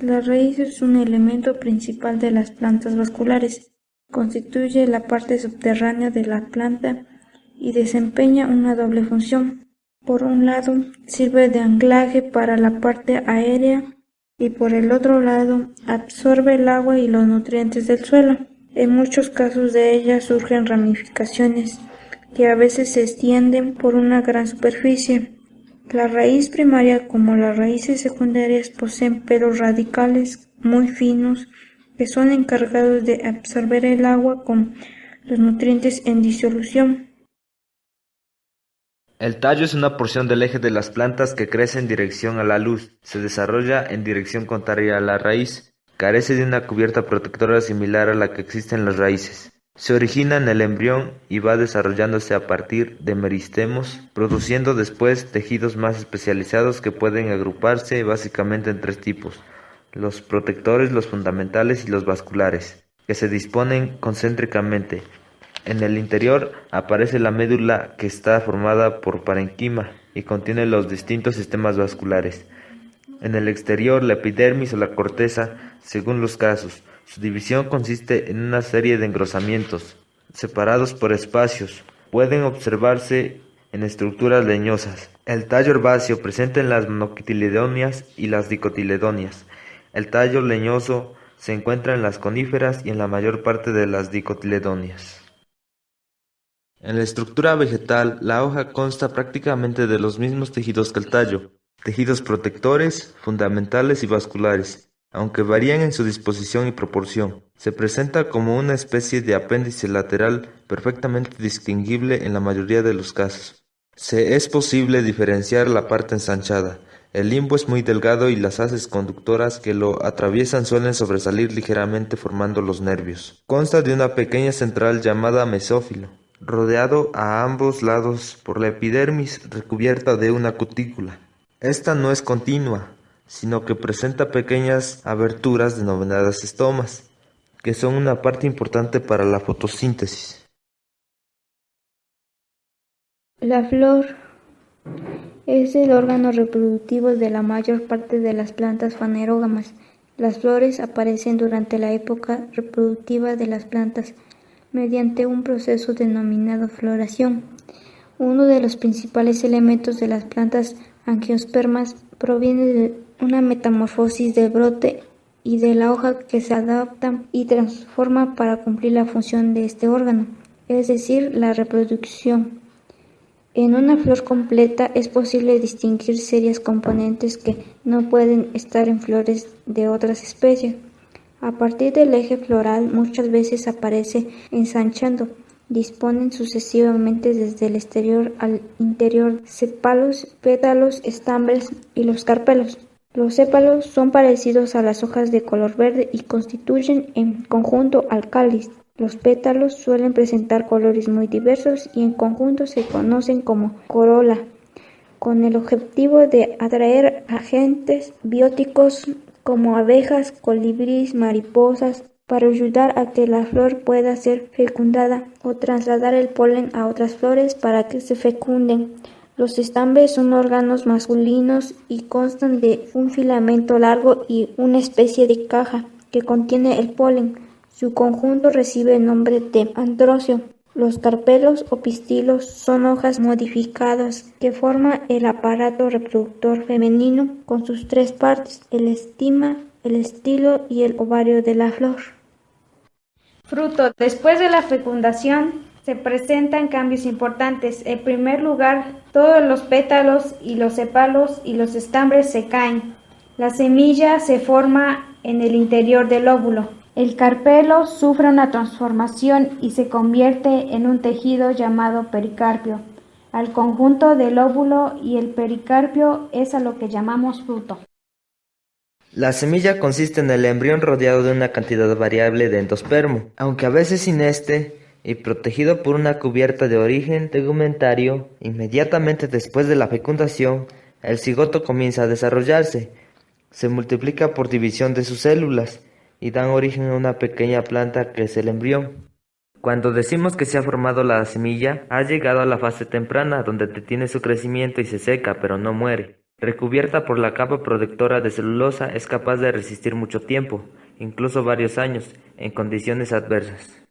La raíz es un elemento principal de las plantas vasculares. Constituye la parte subterránea de la planta y desempeña una doble función. Por un lado, sirve de anclaje para la parte aérea y por el otro lado, absorbe el agua y los nutrientes del suelo. En muchos casos de ella surgen ramificaciones que a veces se extienden por una gran superficie. La raíz primaria como las raíces secundarias poseen pelos radicales muy finos que son encargados de absorber el agua con los nutrientes en disolución. El tallo es una porción del eje de las plantas que crece en dirección a la luz, se desarrolla en dirección contraria a la raíz, carece de una cubierta protectora similar a la que existe en las raíces. Se origina en el embrión y va desarrollándose a partir de meristemos, produciendo después tejidos más especializados que pueden agruparse básicamente en tres tipos: los protectores, los fundamentales y los vasculares, que se disponen concéntricamente. En el interior aparece la médula, que está formada por parenquima y contiene los distintos sistemas vasculares. En el exterior, la epidermis o la corteza, según los casos. Su división consiste en una serie de engrosamientos, separados por espacios. Pueden observarse en estructuras leñosas. El tallo herbáceo presente en las monocotiledóneas y las dicotiledóneas. El tallo leñoso se encuentra en las coníferas y en la mayor parte de las dicotiledóneas. En la estructura vegetal, la hoja consta prácticamente de los mismos tejidos que el tallo, tejidos protectores, fundamentales y vasculares, aunque varían en su disposición y proporción. Se presenta como una especie de apéndice lateral perfectamente distinguible en la mayoría de los casos. Es posible diferenciar la parte ensanchada. El limbo es muy delgado y las haces conductoras que lo atraviesan suelen sobresalir ligeramente formando los nervios. Consta de una pequeña central llamada mesófilo, rodeado a ambos lados por la epidermis recubierta de una cutícula. Esta no es continua, sino que presenta pequeñas aberturas denominadas estomas, que son una parte importante para la fotosíntesis. La flor es el órgano reproductivo de la mayor parte de las plantas fanerógamas. Las flores aparecen durante la época reproductiva de las plantas mediante un proceso denominado floración. Uno de los principales elementos de las plantas angiospermas proviene de una metamorfosis del brote y de la hoja que se adapta y transforma para cumplir la función de este órgano, es decir, la reproducción. En una flor completa es posible distinguir serias componentes que no pueden estar en flores de otras especies. A partir del eje floral muchas veces aparece ensanchando, disponen sucesivamente desde el exterior al interior sépalos, pétalos, estambres y los carpelos. Los sépalos son parecidos a las hojas de color verde y constituyen en conjunto al cáliz. Los pétalos suelen presentar colores muy diversos y en conjunto se conocen como corola, con el objetivo de atraer agentes bióticos como abejas, colibríes, mariposas, para ayudar a que la flor pueda ser fecundada o trasladar el polen a otras flores para que se fecunden. Los estambres son órganos masculinos y constan de un filamento largo y una especie de caja que contiene el polen. Su conjunto recibe el nombre de androcio. Los carpelos o pistilos son hojas modificadas que forman el aparato reproductor femenino con sus tres partes: el estigma, el estilo y el ovario de la flor. Fruto. Después de la fecundación se presentan cambios importantes. En primer lugar, todos los pétalos y los sépalos y los estambres se caen. La semilla se forma en el interior del óvulo. El carpelo sufre una transformación y se convierte en un tejido llamado pericarpio. Al conjunto del óvulo y el pericarpio es a lo que llamamos fruto. La semilla consiste en el embrión rodeado de una cantidad variable de endospermo, aunque a veces sin este, y protegido por una cubierta de origen tegumentario. Inmediatamente después de la fecundación, el cigoto comienza a desarrollarse, se multiplica por división de sus células y dan origen a una pequeña planta que es el embrión. Cuando decimos que se ha formado la semilla, ha llegado a la fase temprana donde detiene su crecimiento y se seca, pero no muere. Recubierta por la capa protectora de celulosa, es capaz de resistir mucho tiempo, incluso varios años, en condiciones adversas.